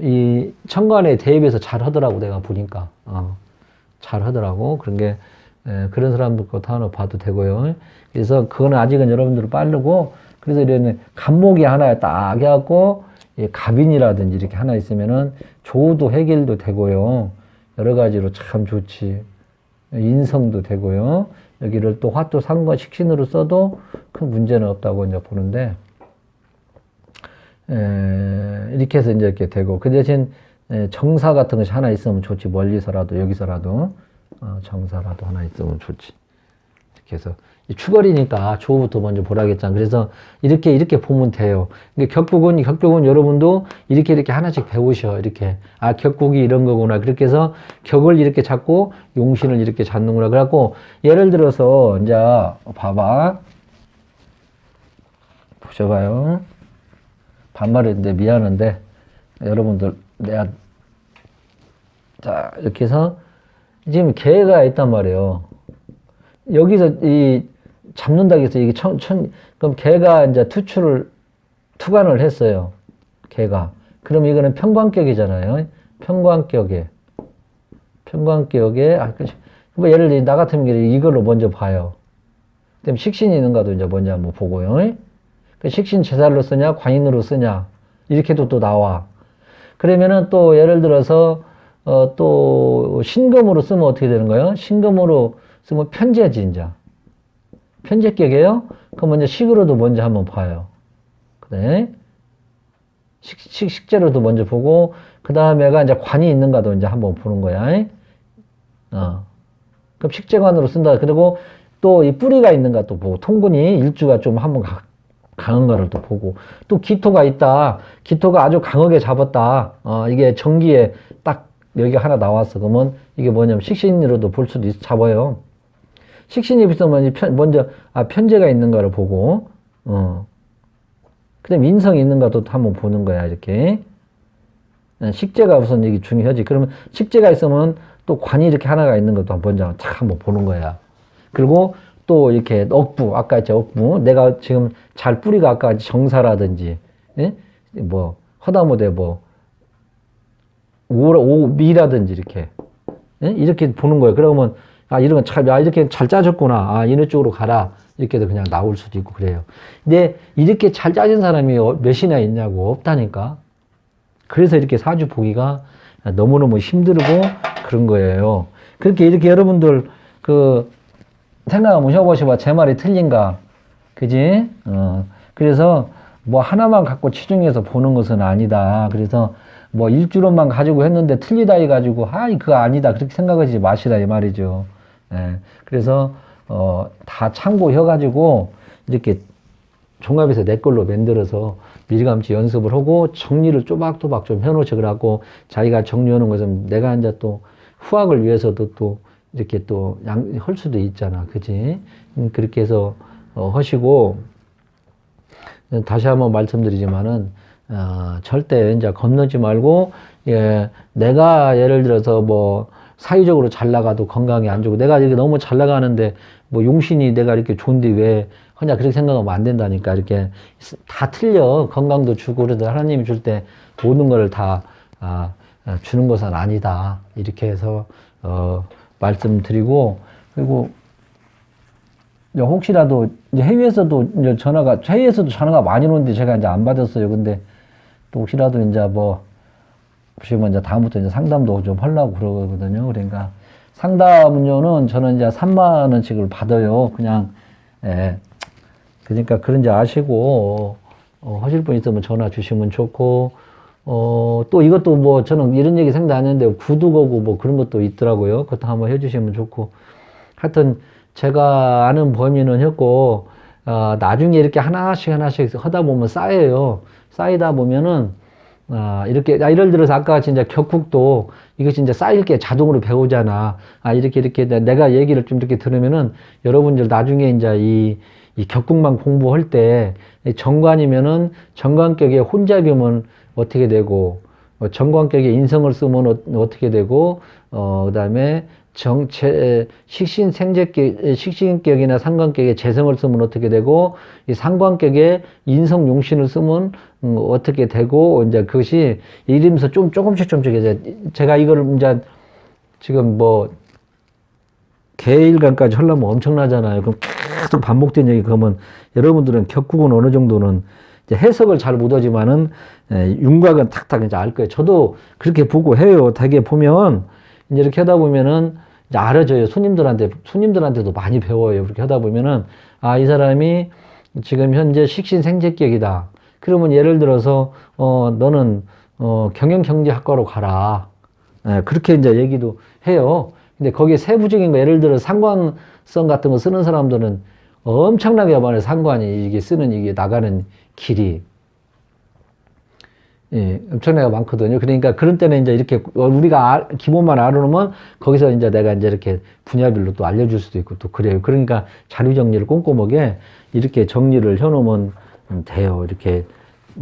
이 천간에 대입해서 잘 하더라고, 내가 보니까. 잘 하더라고. 그런 게, 그런 사람들 것도 하나 봐도 되고요. 그래서 그거는 아직은 여러분들 빠르고, 그래서 이런 간목이 하나 딱 해갖고, 갑인이라든지 이렇게 하나 있으면은 조도 해결도 되고요. 여러 가지로 참 좋지. 인성도 되고요. 여기를 또 화토 상과 식신으로 써도 큰 문제는 없다고 이제 보는데, 이렇게 해서 이제 이렇게 되고, 그 대신 정사 같은 것이 하나 있으면 좋지. 멀리서라도, 여기서라도, 정사라도 하나 있으면 좋지. 이렇게 해서, 이 추걸이니까 조부터 먼저 보라겠잖아. 그래서 이렇게 보면 돼요. 근데 격국은 여러분도 이렇게 하나씩 배우셔. 이렇게. 아, 격국이 이런 거구나. 그렇게 해서 격을 이렇게 잡고 용신을 이렇게 잡는구나. 그래갖고, 예를 들어서, 이제, 봐봐. 보셔봐요. 반말했는데 미안한데, 여러분들, 자, 이렇게 해서, 지금 개가 있단 말이에요. 여기서 이 잡는다고 해서 이게 그럼 개가 이제 투관을 했어요. 개가. 그럼 이거는 평광격이잖아요. 평광격에. 뭐 예를 들어 나 같은 경우에 이걸로 먼저 봐요. 그럼 식신이 있는가도 이제 먼저 한번 보고요. 그 식신 제살로 쓰냐, 관인으로 쓰냐, 이렇게도 또 나와. 그러면은 또 예를 들어서, 또 신금으로 쓰면 어떻게 되는 거예요? 신금으로 쓰면 편제지, 이제. 편제격이에요? 그럼 먼저 식으로도 먼저 한번 봐요. 그래. 식재로도 먼저 보고, 그 다음에가 이제 관이 있는가도 이제 한번 보는 거야. 그럼 식재관으로 쓴다. 그리고 또 이 뿌리가 있는가 또 보고, 통근이 일주가 좀 한번 강한 거를 또 보고, 또 기토가 있다. 기토가 아주 강하게 잡았다. 이게 정기에 딱 여기 하나 나왔어. 그러면 이게 뭐냐면 식신으로도 볼 수도 잡아요. 식신이 있으면 먼저, 편제가 있는가를 보고, 그 다음에 인성이 있는가도 한번 보는 거야, 이렇게. 식재가 우선 이게 중요하지. 그러면 식재가 있으면 또 관이 이렇게 하나가 있는 것도 먼저 착 한번 보는 거야. 그리고 또 이렇게 억부, 아까 했죠, 억부. 내가 지금 잘 뿌리가 아까 정사라든지, 예? 뭐, 허다못해 뭐, 미라든지 이렇게, 예? 이렇게 보는 거예요. 그러면, 이런 거 이렇게 잘 짜졌구나. 이런 쪽으로 가라. 이렇게도 그냥 나올 수도 있고 그래요. 근데 이렇게 잘 짜진 사람이 몇이나 있냐고. 없다니까. 그래서 이렇게 사주 보기가 너무너무 힘들고 그런 거예요. 그렇게 이렇게 여러분들 생각 한번 해보셔봐. 제 말이 틀린가. 그지? 그래서 뭐 하나만 갖고 치중해서 보는 것은 아니다. 그래서 뭐 일주로만 가지고 했는데 틀리다 해가지고, 그거 아니다. 그렇게 생각하지 마시라. 이 말이죠. 예. 그래서, 다 참고해가지고, 이렇게 종합해서 내 걸로 만들어서 미리감치 연습을 하고, 정리를 쪼박쪼박 좀 해놓으셔. 그래갖고, 자기가 정리하는 것은 내가 이제 또 후학을 위해서도 또 이렇게 또 할 수도 있잖아. 그지? 그렇게 해서, 하시고, 다시 한번 말씀드리지만은, 절대 이제 겁내지 말고, 예, 내가 예를 들어서 뭐, 사회적으로 잘 나가도 건강이 안 좋고, 내가 이렇게 너무 잘 나가는데, 뭐, 용신이 내가 이렇게 좋은데 왜 하냐, 그렇게 생각하면 안 된다니까. 이렇게 다 틀려. 건강도 주고, 그래도 하나님이 줄 때 모든 걸 다, 주는 것은 아니다. 이렇게 해서, 말씀드리고, 그리고, 혹시라도, 이제 해외에서도 전화가 많이 오는데 제가 이제 안 받았어요. 근데, 또 혹시라도 이제 뭐, 보시면 이제 다음부터 이제 상담도 좀 하려고 그러거든요. 그러니까 상담료는 저는 이제 3만 원씩을 받아요. 그냥, 예. 그러니까 그런지 아시고, 하실 분 있으면 전화 주시면 좋고, 또 이것도 뭐 저는 이런 얘기 생각 안 했는데 구두거고 뭐 그런 것도 있더라고요. 그것도 한번 해주시면 좋고. 하여튼 제가 아는 범위는 했고, 나중에 이렇게 하나씩 하다 보면 쌓여요. 쌓이다 보면은, 이렇게, 예를 들어서 아까 같이 이제 격국도 이것이 이제 쌓일 게 자동으로 배우잖아. 이렇게 내가 얘기를 좀 이렇게 들으면은 여러분들 나중에 이제 이 격국만 공부할 때 정관이면은 정관격에 혼잡이면 어떻게 되고, 정관격에 인성을 쓰면 어떻게 되고, 그 다음에 식신격이나 상관격에 재성을 쓰면 어떻게 되고, 이 상관격에 인성 용신을 쓰면 어떻게 되고, 이제 그것이 이러면서 조금씩 이제 제가 이거를 이제 지금 뭐 개일간까지 하려면 엄청나잖아요. 그럼 계속 반복된 얘기 그러면 여러분들은 격국은 어느 정도는 이제 해석을 잘 못하지만은 윤곽은 탁탁 이제 알 거예요. 저도 그렇게 보고 해요. 되게 보면 이제 이렇게 하다 보면은 이제 알아져요. 손님들한테도 많이 배워요. 그렇게 하다 보면은, 이 사람이 지금 현재 식신생재격이다. 그러면 예를 들어서, 너는, 경영경제학과로 가라. 그렇게 이제 얘기도 해요. 근데 거기에 세부적인 거, 예를 들어 상관성 같은 거 쓰는 사람들은 엄청나게 많아요. 상관이 이게 나가는 길이. 예, 엄청나게 많거든요. 그러니까 그런 때는 이제 이렇게 우리가 기본만 알아놓으면 거기서 이제 내가 이제 이렇게 분야별로 또 알려줄 수도 있고 또 그래요. 그러니까 자료 정리를 꼼꼼하게 이렇게 정리를 해놓으면 돼요. 이렇게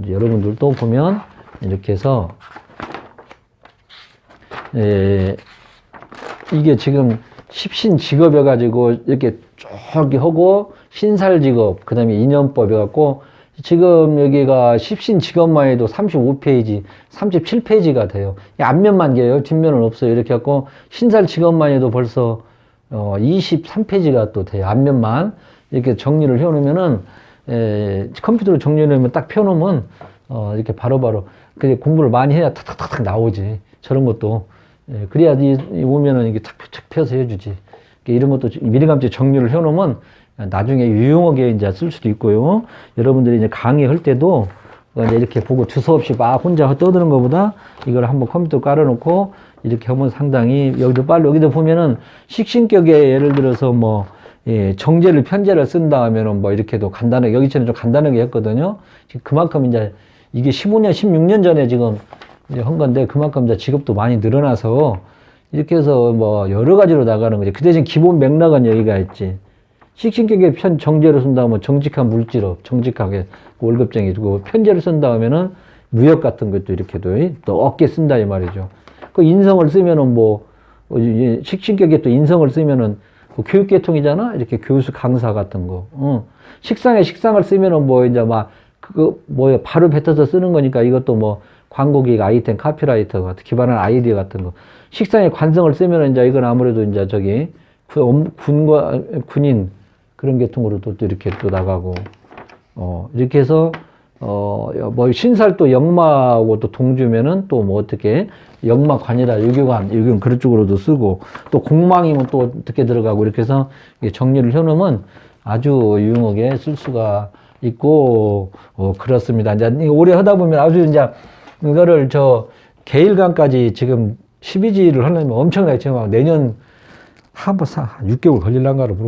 여러분들도 보면 이렇게 해서 이게 지금 십신 직업해가지고 이렇게 쭉 하고 신살 직업, 그 다음에 인연법 해갖고 지금 여기가 십신 직업만 해도 35페이지, 37페이지가 돼요. 앞면만 개요. 뒷면은 없어요. 이렇게 해갖고 신살 직업만 해도 벌써 23페이지가 또 돼요. 앞면만 이렇게 정리를 해놓으면은 컴퓨터로 정리해놓으면 딱 펴놓으면 이렇게 바로바로 그 공부를 많이 해야 탁탁탁탁 나오지. 저런 것도 그래야지 오면은 이게 탁 펴서 해주지. 이런 것도 미리감치 정리를 해놓으면 나중에 유용하게 이제 쓸 수도 있고요. 여러분들이 이제 강의할 때도 이제 이렇게 보고 두서없이 막 혼자 떠드는 것보다 이걸 한번 컴퓨터 깔아놓고 이렇게 하면 상당히 여기도 보면은 식신격에 예를 들어서 뭐 정제를 편제를 쓴다 하면은 뭐 이렇게도 간단하게 여기처럼 좀 간단하게 했거든요. 그만큼 이제 이게 15년, 16년 전에 지금 이제 한 건데 그만큼 이제 직업도 많이 늘어나서 이렇게 해서 뭐 여러 가지로 나가는 거지. 그 대신 기본 맥락은 여기가 있지. 식신격에 정제를 쓴다 하면 정직한 물질업, 정직하게 월급쟁이 주고 편제를 쓴다 하면은 무역 같은 것도 이렇게도 또 어깨 쓴다 이 말이죠. 그 인성을 쓰면은 뭐 식신격에 또 인성을 쓰면은 교육계통이잖아. 이렇게 교수 강사 같은 거. 식상에 식상을 쓰면은 뭐 이제 막 그거 뭐야 바로 뱉어서 쓰는 거니까 이것도 뭐 광고기획 아이템 카피라이터 같은 기반한 아이디어 같은 거. 식상에 관성을 쓰면은 이제 이건 아무래도 이제 저기 군인 그런 계통으로도 또 이렇게 또 나가고 이렇게 해서 뭐 신살 또 역마하고 또 동주면은 또 뭐 어떻게 역마관이라 유교관 그런 쪽으로도 쓰고 또 공망이면 또 어떻게 들어가고 이렇게 해서 정리를 해놓으면 아주 유용하게 쓸 수가 있고 그렇습니다. 이제 오래 하다 보면 아주 이제 이거를 개일간까지 지금 12지를 하려면 엄청나게 지금 내년 한 6개월 걸릴란가로